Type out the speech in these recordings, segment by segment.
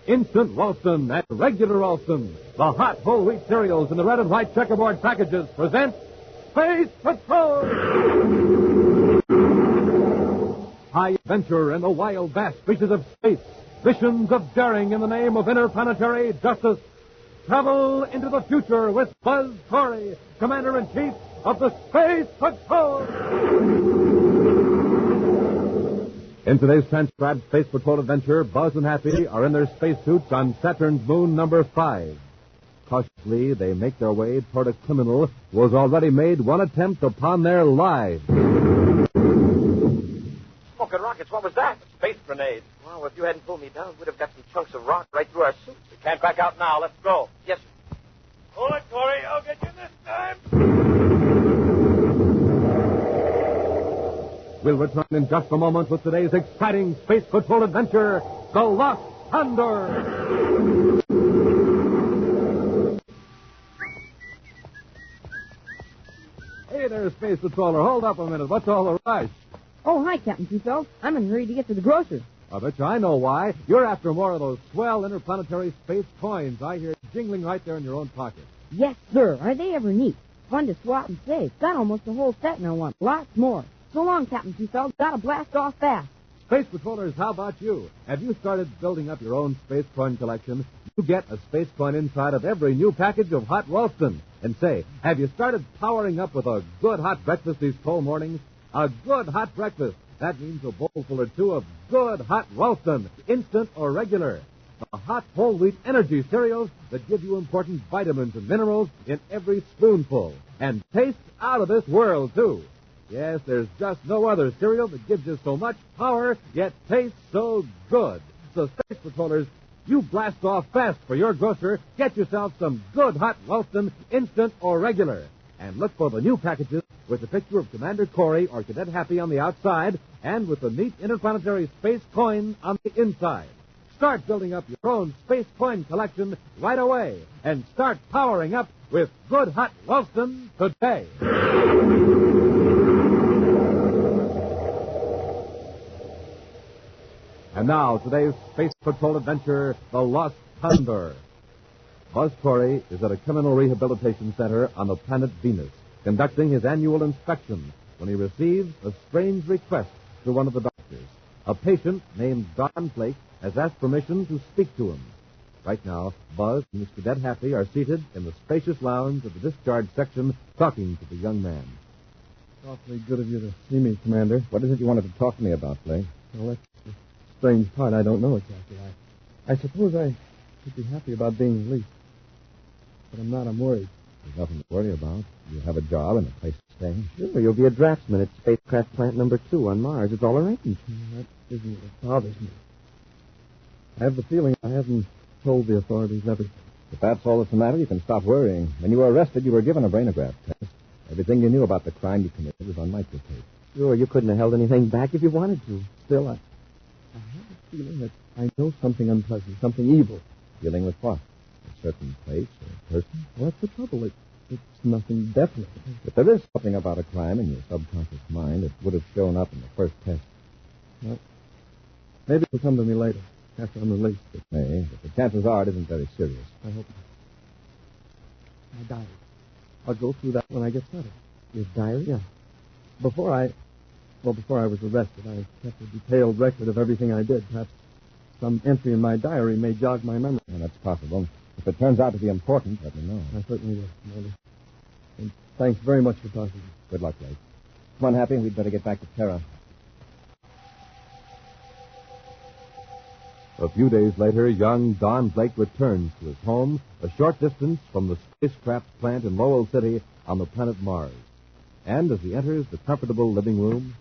Instant Ralston and Regular Ralston, the hot whole wheat cereals in the red and white checkerboard packages, present Space Patrol! High adventure in the wild, vast reaches of space. Missions of daring in the name of interplanetary justice. Travel into the future with Buzz Corry, Commander-in-Chief of the Space Patrol! In today's transcribed Space Patrol adventure, Buzz and Happy are in their spacesuits on Saturn's moon number 5. Cautiously, they make their way toward a criminal who has already made one attempt upon their lives. Smoking rockets, what was that? A space grenade. Well, if you hadn't pulled me down, we'd have got some chunks of rock right through our suits. We can't back out now. Let's go. Yes, sir. Hold it, Corey. I'll get you this time. We'll return in just a moment with today's exciting Space Patrol adventure, The Lost Condor. Hey there, Space Patroller. Hold up a minute. What's all the rush? Oh, hi, Captain Seatbelt. I'm in a hurry to get to the grocery. I bet you I know why. You're after more of those swell interplanetary space coins I hear jingling right there in your own pocket. Yes, sir. Are they ever neat? Fun to swap and save. Got almost a whole set and I want lots more. So long, Captain Seatbelt. Gotta blast off fast. Space Patrollers, how about you? Have you started building up your own space coin collection? You get a space coin inside of every new package of hot Ralston. And say, have you started powering up with a good hot breakfast these cold mornings? A good hot breakfast. That means a bowlful or two of good hot Ralston, instant or regular. The hot whole wheat energy cereals that give you important vitamins and minerals in every spoonful. And taste out of this world, too. Yes, there's just no other cereal that gives you so much power, yet tastes so good. So, Space Patrollers, you blast off fast for your grocer. Get yourself some good hot Ralston, instant or regular. And look for the new packages with the picture of Commander Corry or Cadet Happy on the outside and with the neat interplanetary space coin on the inside. Start building up your own space coin collection right away and start powering up with good hot Ralston today. And now, today's Space Patrol adventure, The Lost Condor. Buzz Corry is at a criminal rehabilitation center on the planet Venus, conducting his annual inspection when he receives a strange request through one of the doctors. A patient named Don Flake has asked permission to speak to him. Right now, Buzz and Miss Cadet Happy are seated in the spacious lounge of the discharge section talking to the young man. Awfully good of you to see me, Commander. What is it you wanted to talk to me about, Flake? Well, that's the strange part. I don't know exactly. I suppose I should be happy about being released. But I'm not. I'm worried. There's nothing to worry about. You have a job and a place to stay. Sure, you'll be a draftsman at spacecraft plant number 2 on Mars. It's all arranged. That isn't what bothers me. I have the feeling I haven't told the authorities everything. If that's all that's the matter, you can stop worrying. When you were arrested, you were given a brainograph test. Everything you knew about the crime you committed was on microtape. Sure, you couldn't have held anything back if you wanted to. Still, I have a feeling that I know something unpleasant, something evil. Dealing with what? A certain place or person? Well, that's the trouble. It's nothing definite. If there is something about a crime in your subconscious mind, it would have shown up in the first test. Well, maybe it'll come to me later, after I'm released. It may, but the chances are it isn't very serious. I hope not. My diary. I'll go through that when I get started. Your diary? Yeah. Before I was arrested, I kept a detailed record of everything I did. Perhaps some entry in my diary may jog my memory. And that's possible. If it turns out to be important, let me know. I certainly will, Commander. And thanks very much for talking to me. Good luck, Blake. Come on, Happy. We'd better get back to Terra. A few days later, young Don Blake returns to his home a short distance from the spacecraft plant in Lowell City on the planet Mars. And as he enters the comfortable living room...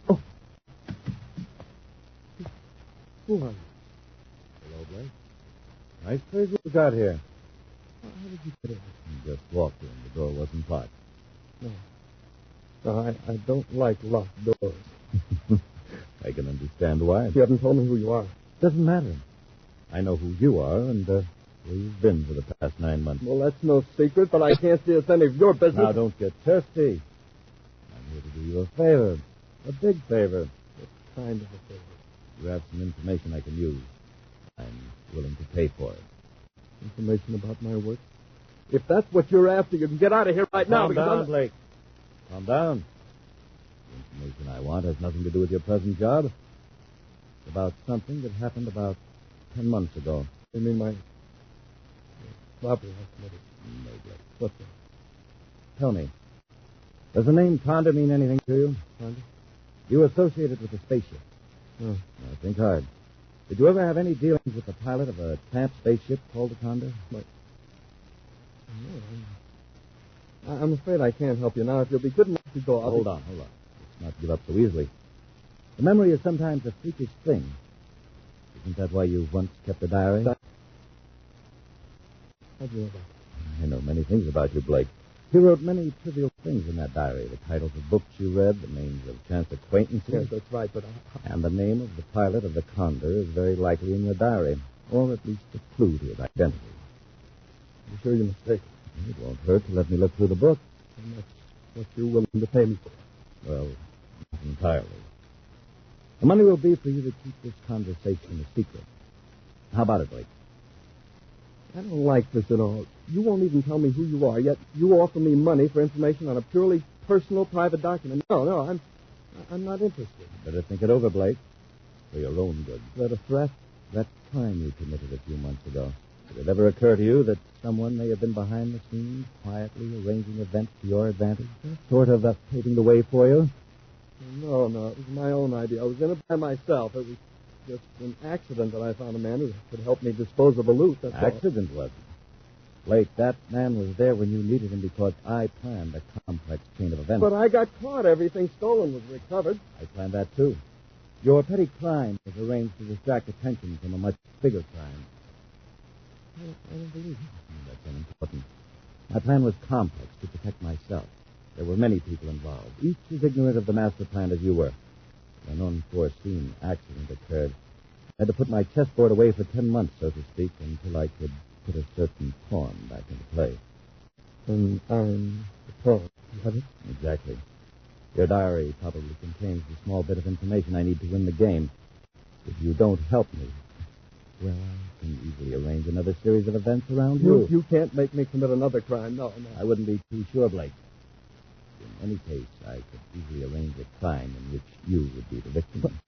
Oh. Who are you? Hello, Blake. Nice place you've got here. How did you get in? You just walked in. The door wasn't locked. No. No, I don't like locked doors. I can understand why. You haven't told me who you are. Doesn't matter. I know who you are and where you've been for the past 9 months. Well, that's no secret, but I can't see it's any of your business. Now, don't get thirsty. I'm here to do you a favor. A big favor. What kind of a favor? You have some information I can use. I'm willing to pay for it. Information about my work? If that's what you're after, you can get out of here right now. Calm down, Blake. Calm down. The information I want has nothing to do with your present job. It's about something that happened about 10 months ago. You mean my robbery I committed? No, Blake. What's that? Tell me, does the name Condor mean anything to you? Condor? You associated with the spaceship. No. Now, think hard. Did you ever have any dealings with the pilot of a tramp spaceship called the Condor? What? No, I'm afraid I can't help you now. If you'll be good enough to go, I'll... Hold on. Let's not give up so easily. The memory is sometimes a freakish thing. Isn't that why you once kept a diary? How do you know that? I know many things about you, Blake. You wrote many trivial things in that diary. The titles of books you read, the names of chance acquaintances. Yes, that's right, but... And the name of the pilot of the Condor is very likely in your diary, or at least a clue to his identity. I'm sure you're mistaken. It won't hurt to let me look through the book. And that's what you're willing to pay me for. Well, not entirely. The money will be for you to keep this conversation a secret. How about it, Blake? I don't like this at all. You won't even tell me who you are, yet you offer me money for information on a purely personal, private document. No, I'm not interested. Better think it over, Blake, for your own good. Is that a threat? That crime you committed a few months ago. Did it ever occur to you that someone may have been behind the scenes, quietly arranging events to your advantage, sort of paving the way for you? No, it was my own idea. I was in it by myself. It was just an accident that I found a man who could help me dispose of the loot. That's all. Accident, was it? Blake, that man was there when you needed him because I planned a complex chain of events. But I got caught. Everything stolen was recovered. I planned that, too. Your petty crime was arranged to distract attention from a much bigger crime. I don't believe it. That's unimportant. My plan was complex to protect myself. There were many people involved, each as ignorant of the master plan as you were. An unforeseen accident occurred. I had to put my chessboard away for 10 months, so to speak, until I could put a certain pawn back into play. And I'm the pawn. Is that it? Exactly. Your diary probably contains the small bit of information I need to win the game. If you don't help me, well, I can easily arrange another series of events around you. You can't make me commit another crime. No. I wouldn't be too sure, Blake. In any case, I could easily arrange a crime in which you would be the victim.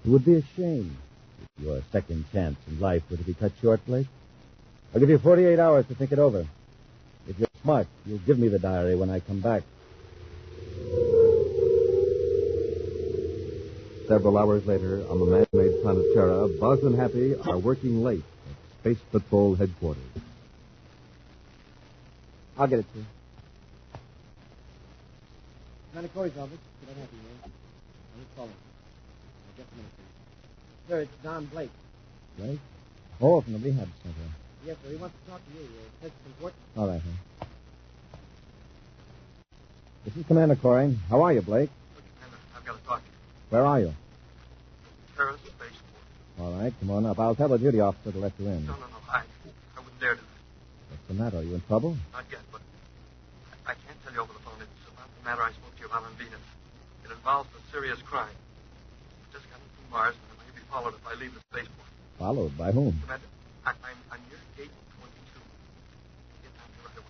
It would be a shame if your second chance in life were to be cut short, Blake. I'll give you 48 hours to think it over. If you're smart, you'll give me the diary when I come back. Several hours later, on the man-made planet Terra, Buzz and Happy are working late at Space Patrol headquarters. I'll get it to you. Commander Corry's office. Good Happy, man. Who's calling? Just a minute, please. Sir, it's Don Blake. Blake? Oh, from the rehab center. Yes, sir. He wants to talk to you. It's important. All right, huh? This is Commander Corry. How are you, Blake? Look, Commander, I've got to talk to you. Where are you? Terrace spaceport. All right, come on up. I'll tell the duty officer to let you in. No. I wouldn't dare do that. What's the matter? Are you in trouble? Not yet, but I can't tell you over the phone. It's about the matter I spoke to you about on Venus. It involves a serious crime. I just got in from Mars, and I may be followed if I leave the spaceport. Followed by whom? Commander, I'm near gate 22. Get down here right away.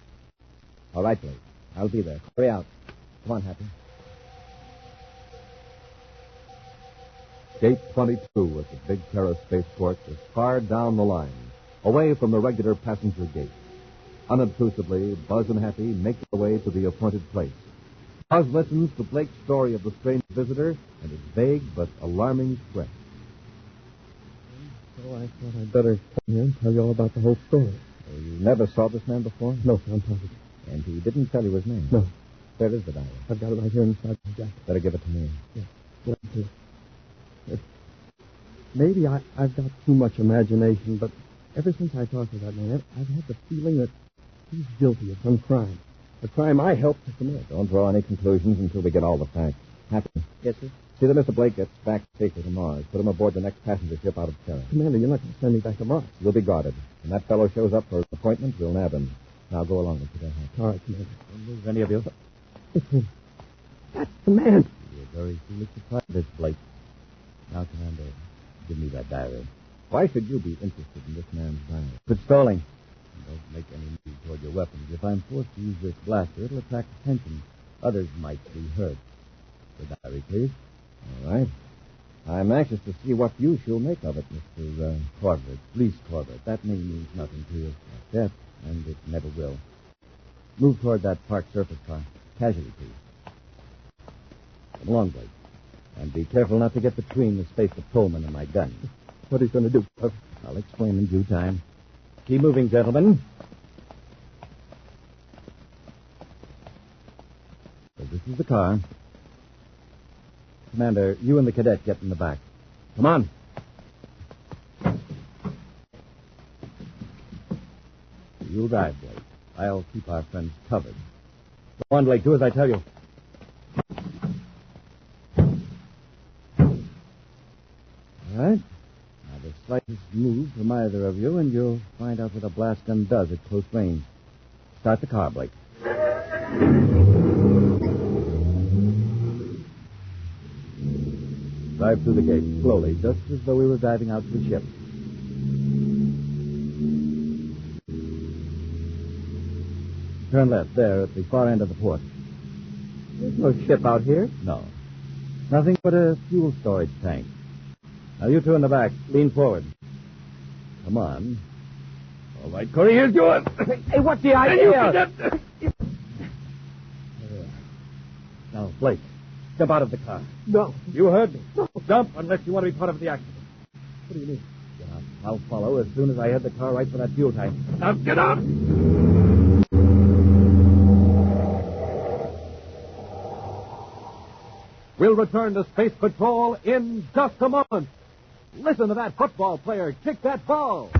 All right, Blake. I'll be there. Hurry out. Come on, Happy. Gate 22 at the Big Terra spaceport is far down the line, away from the regular passenger gate. Unobtrusively, Buzz and Happy make their way to the appointed place. Buzz listens to Blake's story of the strange visitor and his vague but alarming threat. So I thought I'd better come here and tell you all about the whole story. You never saw this man before? No, sir, I'm positive. And he didn't tell you his name? No. Where is the diary? I've got it right here inside my jacket. Better give it to me. Yeah. Go ahead, please. Maybe I've got too much imagination, but ever since I talked to that man, I've had the feeling that he's guilty of some crime. A crime I helped to commit. Don't draw any conclusions until we get all the facts. Happy. Yes, sir? See that Mr. Blake gets back safely to Mars. Put him aboard the next passenger ship out of Terra. Commander, you're not going to send me back to Mars. You'll be guarded. When that fellow shows up for an appointment, we'll nab him. Now go along with you, Happy. All right, Commander. Don't move any of you. It's him. That's the man. You're very foolish to try this, Blake. Now, Commander, give me that diary. Why should you be interested in this man's diary? Quit stalling. And don't make any move toward your weapons. If I'm forced to use this blaster, it'll attract attention. Others might be hurt. The diary, please. All right. I'm anxious to see what use you'll make of it, Mr. Corbett, Police Corbett. That name means nothing to you. Not yet, and it never will. Move toward that parked surface car. Casually, please. Come along, Blake. And be careful not to get between the space patrolman and my gun. What are you going to do? I'll explain in due time. Keep moving, gentlemen. So this is the car. Commander, you and the cadet get in the back. Come on. You'll drive, Blake. I'll keep our friends covered. Go on, Blake. Do as I tell you. All right. Now, the slightest move from either of you, and you'll find out what a blast gun does at close range. Start the car, Blake. Drive through the gate, slowly, just as though we were driving out to the ship. Turn left, there, at the far end of the port. There's no ship out here. No. Nothing but a fuel storage tank. Now, you two in the back, lean forward. Come on. All right, Corry, here's yours. Hey, what's the idea? Now, Blake, jump out of the car. No. You heard me. No. Jump unless you want to be part of the accident. What do you mean? Yeah, I'll follow as soon as I head the car right for that fuel tank. Now, get out! We'll return to Space Patrol in just a moment. Listen to that football player kick that ball.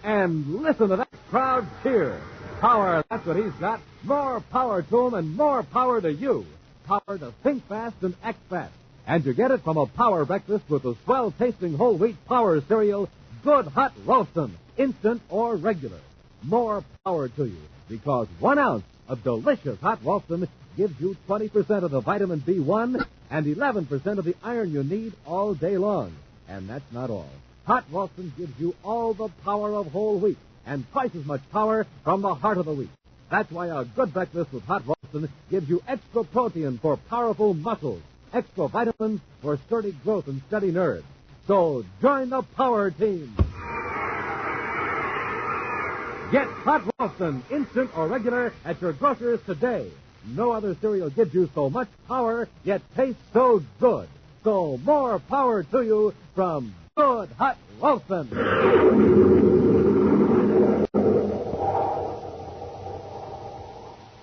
And listen to that crowd cheer. Power, that's what he's got. More power to him and more power to you. Power to think fast and act fast. And you get it from a power breakfast with the swell-tasting whole wheat power cereal, Good Hot Roastin', instant or regular. More power to you, because 1 ounce of delicious hot Roastin' gives you 20% of the vitamin B1 and 11% of the iron you need all day long. And that's not all. Hot Roastin' gives you all the power of whole wheat and twice as much power from the heart of the wheat. That's why a good breakfast with Hot Roastin' gives you extra protein for powerful muscles, extra vitamins for sturdy growth and steady nerves. So join the power team. Get Hot Roastin', instant or regular, at your grocer's today. No other cereal gives you so much power, yet tastes so good. So more power to you from Good Hot Roastin'.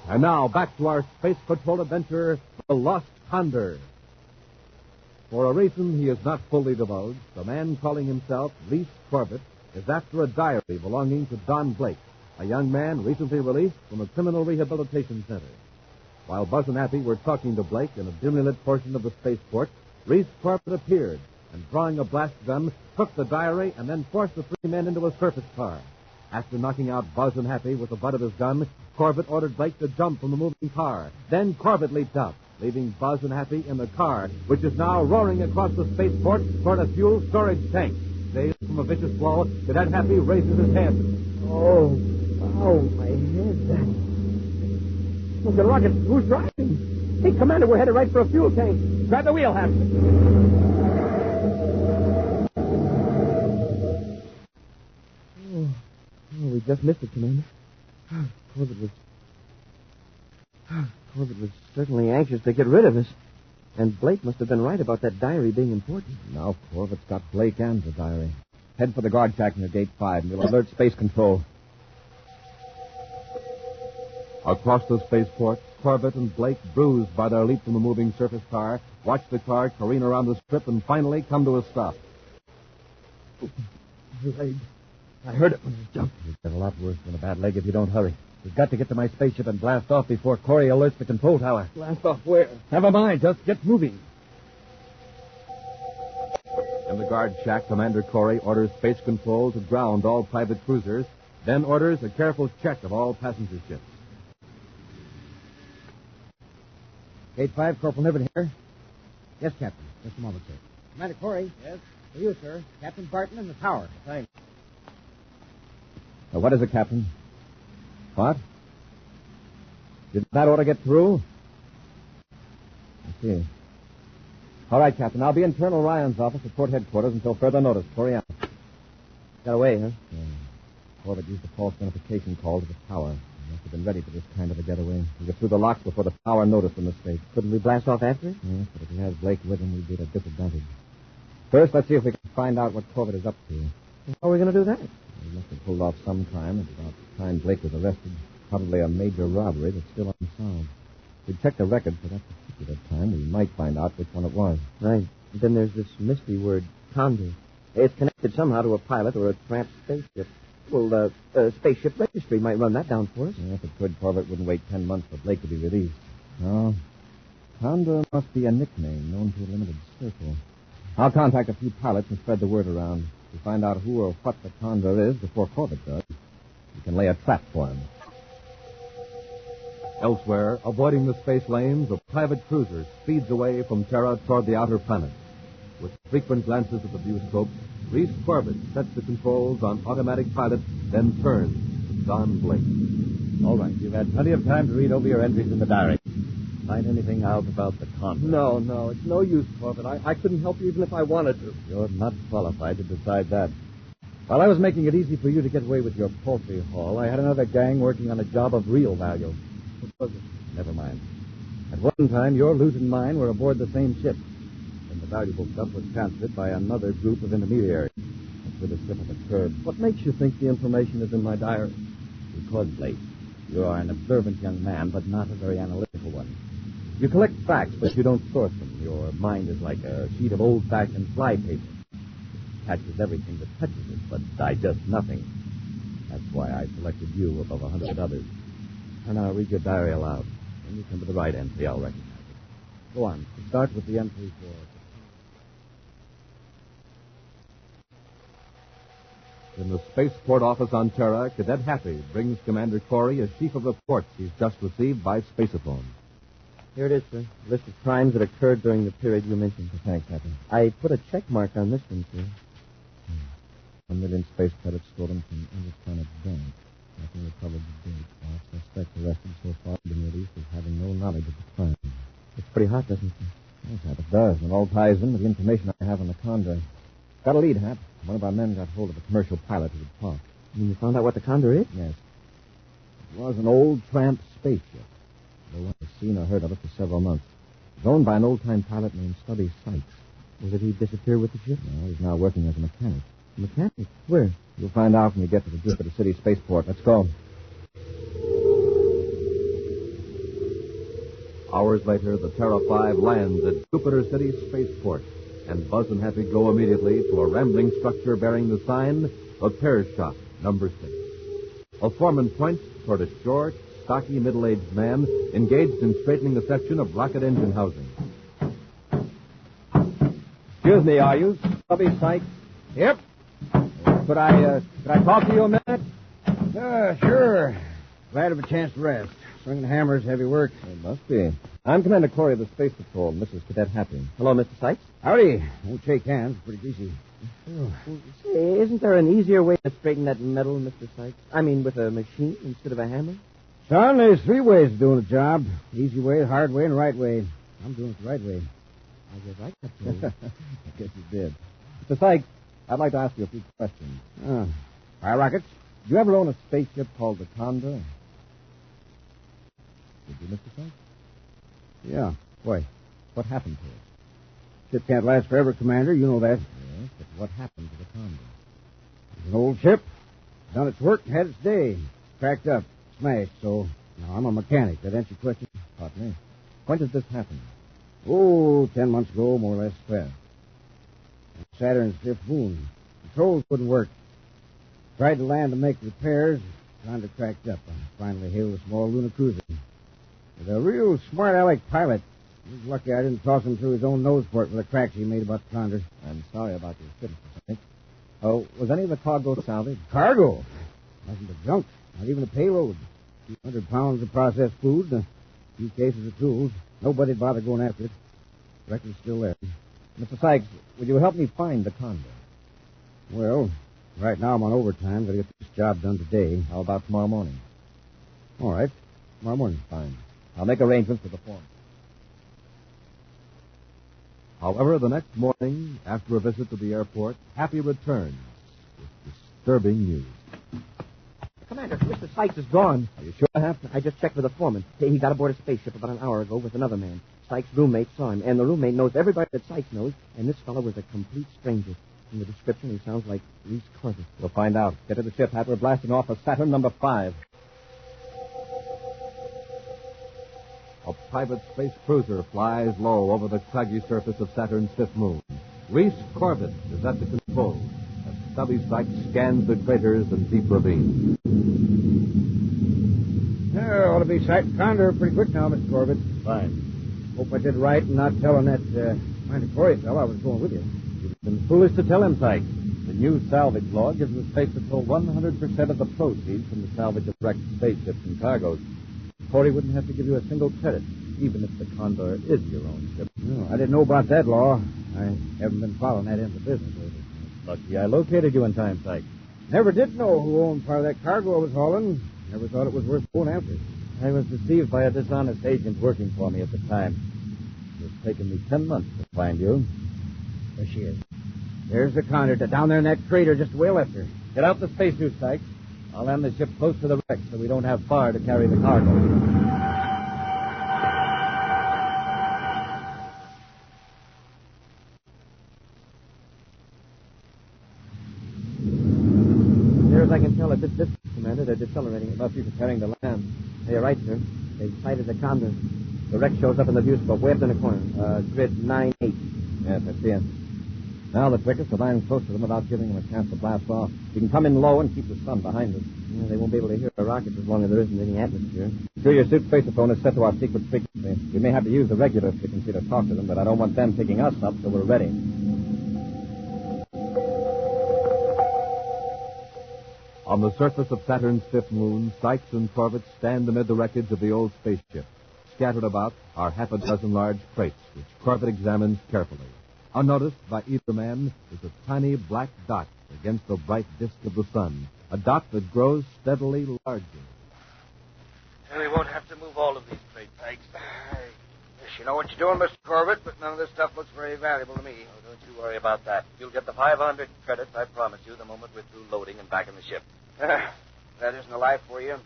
And now, back to our Space Patrol adventure, The Lost Condor. For a reason he is not fully divulged, the man calling himself Least Corbett is after a diary belonging to Don Blake, a young man recently released from a criminal rehabilitation center. While Buzz and Happy were talking to Blake in a dimly lit portion of the spaceport, Reese Corbett appeared and, drawing a blast gun, took the diary and then forced the three men into a surface car. After knocking out Buzz and Happy with the butt of his gun, Corbett ordered Blake to jump from the moving car. Then Corbett leaped out, leaving Buzz and Happy in the car, which is now roaring across the spaceport toward a fuel storage tank. Dazed from a vicious blow, Cadet Happy raises his head. Oh, my head. Look at rocket. Who's driving? Hey, Commander, we're headed right for a fuel tank. Grab the wheel, Happy. Oh, we just missed it, Commander. Corbett was certainly anxious to get rid of us. And Blake must have been right about that diary being important. Now Corbett's got Blake and the diary. Head for the guard shack near Gate 5, and we'll alert Space Control. Across the spaceport, Corbett and Blake, bruised by their leap from the moving surface car, watch the car careen around the strip and finally come to a stop. Leg. I heard it when it jumped. You'll get a lot worse than a bad leg if you don't hurry. We've got to get to my spaceship and blast off before Corry alerts the control tower. Blast off where? Never mind. Just get moving. In the guard shack, Commander Corry orders Space Control to ground all private cruisers, then orders a careful check of all passenger ships. Gate 5, Corporal Niven here. Yes, Captain. Just a moment, sir. Commander Corry. Yes? For you, sir. Captain Barton in the tower. Thanks. What is it, Captain? What? Did that order get through? I see. All right, Captain. I'll be in Colonel Ryan's office at Port Headquarters until further notice. Corry out. Got away, huh? Yeah. Corbett used a false identification call to the tower. He must have been ready for this kind of a getaway. He got through the locks before the tower noticed the mistake. Couldn't we blast off after it? Yes, but if he has Blake with him, we'd be at a disadvantage. First, let's see if we can find out what Corbett is up to. How are we going to do that? He must have pulled off some crime at about the time Blake was arrested. Probably a major robbery that's still unsolved. If we check the record for that particular time, we might find out which one it was. Right. And then there's this mystery word, Condor. It's connected somehow to a pilot or a tramp spaceship. Well, spaceship registry might run that down for us. Yeah, if it could, Corbett wouldn't wait 10 months for Blake to be released. No. Condor must be a nickname known to a limited circle. I'll contact a few pilots and spread the word around. To find out who or what the Condor is before Corbett does, we can lay a trap for him. Elsewhere, avoiding the space lanes, a private cruiser speeds away from Terra toward the outer planets. With frequent glances at the viewscope, Reese Corbett sets the controls on automatic pilot, then turns to Don Blake. All right, you've had plenty of time to read over your entries in the diary. Find anything out about the Condor? No, it's no use, Corbett. I couldn't help you even if I wanted to. You're not qualified to decide that. While I was making it easy for you to get away with your poultry haul, I had another gang working on a job of real value. What was it? Never mind. At one time, your loot and mine were aboard the same ship. And the valuable stuff was transferred by another group of intermediaries. That's where the slip-up occurred. What makes you think the information is in my diary? Because, Blake, you are an observant young man, but not a very analytical one. You collect facts, but you don't source them. Your mind is like a sheet of old-fashioned flypaper. It catches everything that touches it, but digests nothing. That's why I selected you above 100 others. And I'll read your diary aloud. When you come to the right entry, I'll recognize it. Go on. Start with the entry for... In the spaceport office on Terra, Cadet Happy brings Commander Corry a sheaf of reports he's just received by spaceophone. Here it is, sir. List of crimes that occurred during the period you mentioned. Thanks, Captain. I put a check mark on this one, sir. 1 million space credits stolen from Interplanet Bank. Nothing recovered to date. All suspects arrested so far have been released as having no knowledge of the crime. It's pretty hot, doesn't it? Yes, Hap, it does. And it all ties in with the information I have on the Condor. Got a lead, Hap. One of our men got hold of a commercial pilot who would talk. You mean you found out what the Condor is? Yes. It was an old tramp spaceship. No one has seen or heard of it for several months. It was owned by an old-time pilot named Stubby Sykes. Well, did he disappear with the ship? No, he's now working as a mechanic. Mechanic? Where? You'll find out when we get to the Jupiter City spaceport. Let's go. Hours later, the Terra 5 lands at Jupiter City Spaceport, and Buzz and Happy go immediately to a rambling structure bearing the sign Repair Shop, number 6. A foreman points toward a short, stocky, middle-aged man engaged in straightening a section of rocket engine housing. Excuse me, are you Stubby Sykes? Yep. Could I talk to you a minute? Sure. Glad of a chance to rest. Swinging hammers, heavy work. It must be. I'm Commander Corry of the Space Patrol, Mrs. Cadet Happy. Hello, Mr. Sykes. Howdy. Won't shake hands. Pretty greasy. Say, isn't there an easier way to straighten that metal, Mr. Sykes? I mean, with a machine instead of a hammer? Son, there's 3 ways of doing a job. Easy way, hard way, and right way. I'm doing it the right way. I guess I got to. I guess you did. Mr. Sykes, I'd like to ask you a few questions. Fire rockets? Did you ever own a spaceship called the Condor? Did you, Mr. Sykes? Yeah. Why? What happened to it? Ship can't last forever, Commander. You know that. Yes, but what happened to the Condor? It's an old ship. Done its work and had its day. Cracked up. Smashed, so now I'm a mechanic. That answer your question? Pardon me. When did this happen? Oh, 10 months ago, more or less 12. Saturn's 5th moon. Controls wouldn't work. Tried to land to make repairs. Condor cracked up. I finally hailed a small lunar cruiser. With a real smart aleck pilot. He was lucky I didn't toss him through his own nose port with the cracks he made about the Condor. I'm sorry about your ship, Mr. Sykes. Oh, was any of the cargo salvaged? Cargo? Nothing but junk. Not even a payload. 200 pounds of processed food and a few cases of tools. Nobody'd bother going after it. Record's still there. Mr. Sykes, would you help me find the Condor? Well, right now I'm on overtime. Got to get this job done today. How about tomorrow morning? All right. Tomorrow morning. Fine. I'll make arrangements with the foreman. However, the next morning, after a visit to the airport, Happy returns with disturbing news. Commander, Mr. Sykes is gone. Are you sure, Hap? I just checked with the foreman. He got aboard a spaceship about an hour ago with another man. Sykes' roommate saw him, and the roommate knows everybody that Sykes knows, and this fellow was a complete stranger. In the description, he sounds like Reese Corbett. We'll find out. Get to the ship, Hap. We're blasting off for Saturn number 5. A private space cruiser flies low over the craggy surface of Saturn's fifth moon. Reese Corbett is at the controls as Stubby Sykes scans the craters and deep ravines. Yeah, ought to be sighting Condor pretty quick now, Mr. Corbett. Fine. Hope I did right in not telling that Corry fellow I was going with you. You've been foolish to tell him, Sykes. The new salvage law gives the Space Patrol 100% of the proceeds from the salvage of wrecked spaceships and cargoes. Corry wouldn't have to give you a single credit, even if the Condor is your own ship. No, I didn't know about that law. I haven't been following that end of the business lately. Lucky I located you in time, Sykes. Never did know who owned part of that cargo I was hauling. Never thought it was worth going after. I was deceived by a dishonest agent working for me at the time. It's taken me 10 months to find you. There she is. There's the Condor down there in that crater just the way I left her. Get out the spacesuit, Sykes. I'll land the ship close to the wreck so we don't have far to carry the cargo. Near as I can tell at this distance, Commander, they're decelerating. They must be preparing to land. You're right, sir. They've sighted the Condor. The wreck shows up in the viewscope way up in the corner. Grid 9-8. Yes, I see it. Now the quickest to land close to them without giving them a chance to blast off. You can come in low and keep the sun behind us. Yeah, they won't be able to hear our rockets as long as there isn't any atmosphere. Sure, your suit spaceophone is set to our secret frequency. We may have to use the regular frequency to talk to them, but I don't want them picking us up, so we're ready. On the surface of Saturn's fifth moon, Sykes and Corbett stand amid the wreckage of the old spaceship. Scattered about are half a dozen large crates, which Corbett examines carefully. Unnoticed by either man is a tiny black dot against the bright disk of the sun, a dot that grows steadily larger. We won't have to move all of these crates, Sykes. Yes, you know what you're doing, Mr. Corbett, but none of this stuff looks very valuable to me. Oh, don't you worry about that. You'll get the 500 credits I promised you the moment we're through loading and back in the ship. That isn't a life for you.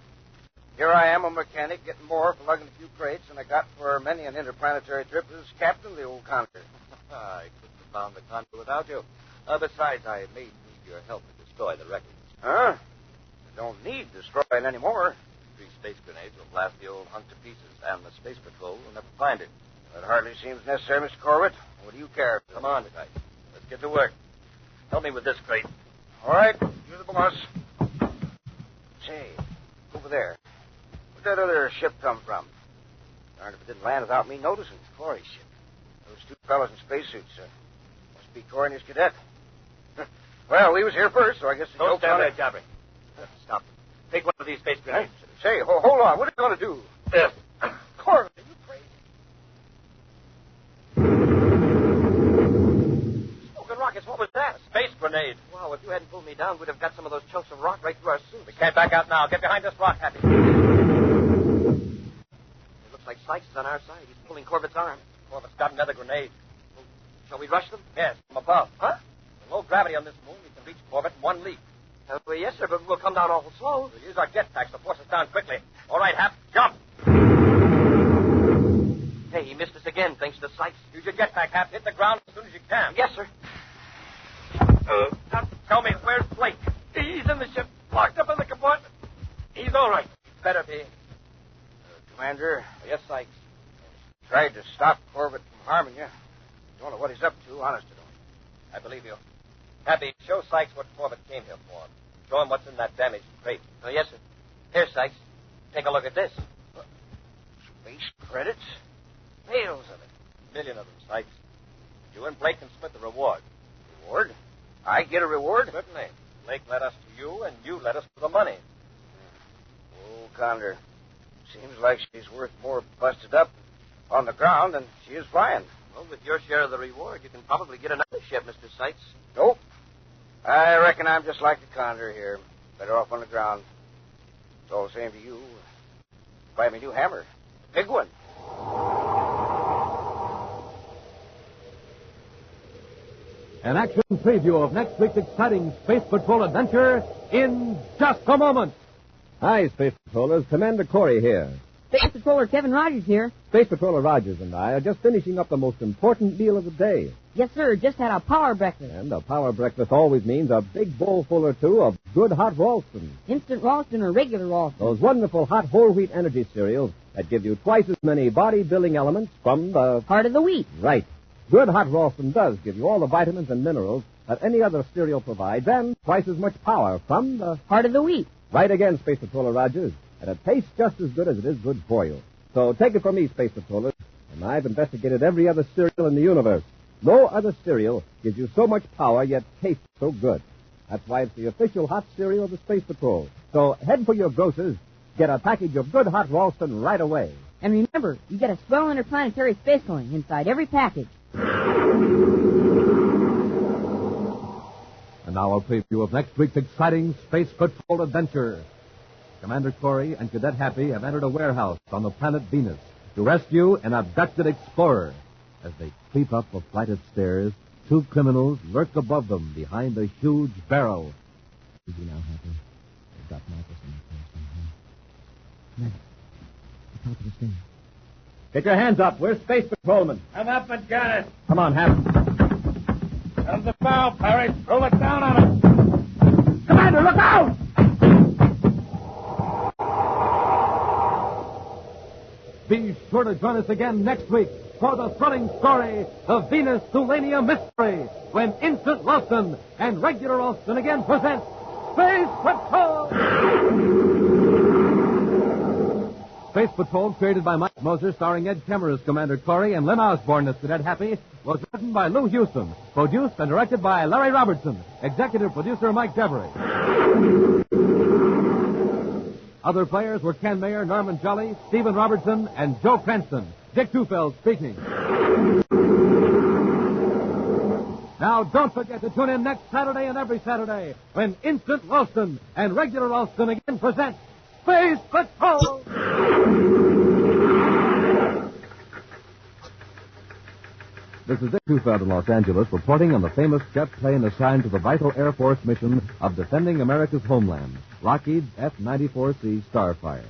Here I am, a mechanic, getting more for lugging a few crates than I got for many an interplanetary trip as captain of the old Condor. I couldn't have found the Condor without you. Besides, I may need your help to destroy the wreckage. Huh? You don't need destroying anymore. 3 space grenades will blast the old hunk to pieces, and the Space Patrol will never find it. That hardly seems necessary, Mr. Corbett. What do you care? Come on, Sykes. Let's get to work. Help me with this crate. All right, you're the boss. Say, over there. Where'd that other ship come from? Darned if it didn't land without me noticing. Corry's ship. Those 2 fellows in spacesuits. Must be Corry and his cadet. Well, he was here first, so I guess the Don't joke's stand on there, it. Jabbery. Stop. Take one of these space grenades. Say, hold on. What are you going to do? Yes. Corry, are you crazy? Smoking rockets, what was that? A space grenade. Wow, if you hadn't pulled me down, we'd have got some of those chunks of rock right through our suits. We can't back out now. Get behind this rock, Happy. It looks like Sykes is on our side. He's pulling Corbett's arm. Corbett's got another grenade. Well, shall we rush them? Yes, from above. Huh? With low gravity on this moon, we can reach Corbett in 1 leap. Well, yes, sir, but we'll come down awful slow. We'll use our jetpacks to force us down quickly. All right, Hap, jump. Hey, he missed us again, thanks to Sykes. Use your jetpack, Hap. Hit the ground as soon as you can. Yes, sir. Now, tell me, where's Blake? He's in the ship, locked up in the compartment. He's all right. Better be. Commander, Yes, Sykes. tried to stop Corbett from harming you. Don't know what he's up to, honest to don't. I believe you. Happy, show Sykes what Corbett came here for. Show him what's in that damaged crate. Oh, yes, sir. Here, Sykes. Take a look at this. Space credits? Bales of it. A million of them, Sykes. You and Blake can split the reward. Reward? I get a reward? Certainly. Blake led us to you, and you led us to the money. Oh, Condor. Seems like she's worth more busted up on the ground than she is flying. Well, with your share of the reward, you can probably get another ship, Mr. Sykes. Nope. I reckon I'm just like the Condor here. Better off on the ground. It's all the same to you. Buy me a new hammer. A big one. An action preview of next week's exciting Space Patrol adventure in just a moment. Hi, Space Patrollers. Commander Corry here. Space Patroller Kevin Rogers here. Space Patroller Rogers and I are just finishing up the most important meal of the day. Yes, sir. Just had a power breakfast. And a power breakfast always means a big bowlful or two of good hot Ralston. Instant Ralston or regular Ralston. Those wonderful hot whole wheat energy cereals that give you twice as many body-building elements from the... Heart of the wheat. Right. Good hot Ralston does give you all the vitamins and minerals that any other cereal provides, and twice as much power from the... Heart of the wheat. Right again, Space Patroller Rogers. And it tastes just as good as it is good for you. So take it from me, Space Patrollers, and I've investigated every other cereal in the universe. No other cereal gives you so much power, yet tastes so good. That's why it's the official hot cereal of the Space Patrol. So head for your grocers, get a package of good hot Ralston right away. And remember, you get a swell interplanetary space coin inside every package. And now a preview of next week's exciting Space Patrol adventure. Commander Corry and Cadet Happy have entered a warehouse on the planet Venus to rescue an abducted explorer. As they creep up a flight of stairs, two criminals lurk above them behind a huge barrel. Easy now, Happy. They've got Marcus in the place somehow. Commander, the top of the stairs. Get your hands up. We're space patrolmen. I'm up and got it. Come on, Happy. Comes the bow, Parry. Roll it down on us. Commander, look out! Be sure to join us again next week for the thrilling story, The Venus-Tulania Mystery, when Instant Ralston and Regular Ralston again present Space Patrol! Space Patrol, created by Mike Moser, starring Ed Kemmer as Commander Corry and Lynn Osborne as Cadet Happy, was written by Lou Houston, produced and directed by Larry Robertson, executive producer Mike Devery. Other players were Ken Mayer, Norman Jolly, Stephen Robertson, and Joe Cranston. Dick Tufeld speaking. Now, don't forget to tune in next Saturday and every Saturday when Instant Ralston and Regular Ralston again present Space Patrol! This is Dick Tufeld in Los Angeles reporting on the famous jet plane assigned to the vital Air Force mission of defending America's homeland, Lockheed's F-94C Starfire.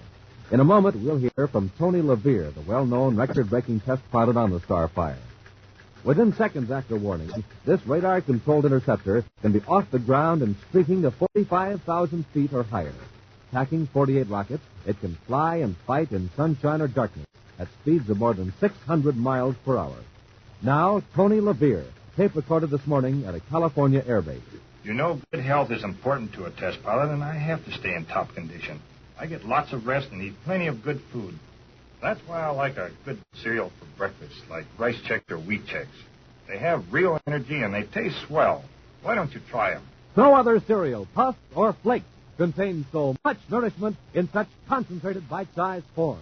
In a moment, we'll hear from Tony LaVere, the well-known record-breaking test pilot on the Starfire. Within seconds after warning, this radar-controlled interceptor can be off the ground and streaking to 45,000 feet or higher. Packing 48 rockets, it can fly and fight in sunshine or darkness at speeds of more than 600 miles per hour. Now, Tony LaVere, tape recorded this morning at a California airbase. You know, good health is important to a test pilot, and I have to stay in top condition. I get lots of rest and eat plenty of good food. That's why I like a good cereal for breakfast, like Rice Chex or Wheat Chex. They have real energy and they taste swell. Why don't you try them? No other cereal, puffs or flakes, contains so much nourishment in such concentrated bite-sized form.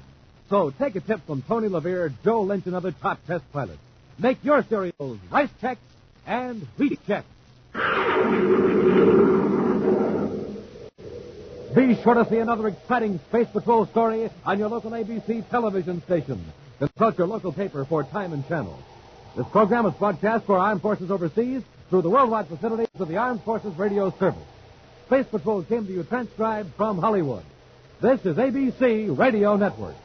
So take a tip from Tony LaVere, Joe Lynch, and other top test pilots. Make your cereals Rice Chex and Wheat Chex. Be sure to see another exciting Space Patrol story on your local ABC television station. Consult your local paper for time and channel. This program is broadcast for Armed Forces overseas through the worldwide facilities of the Armed Forces Radio Service. Space Patrol came to you transcribed from Hollywood. This is ABC Radio Network.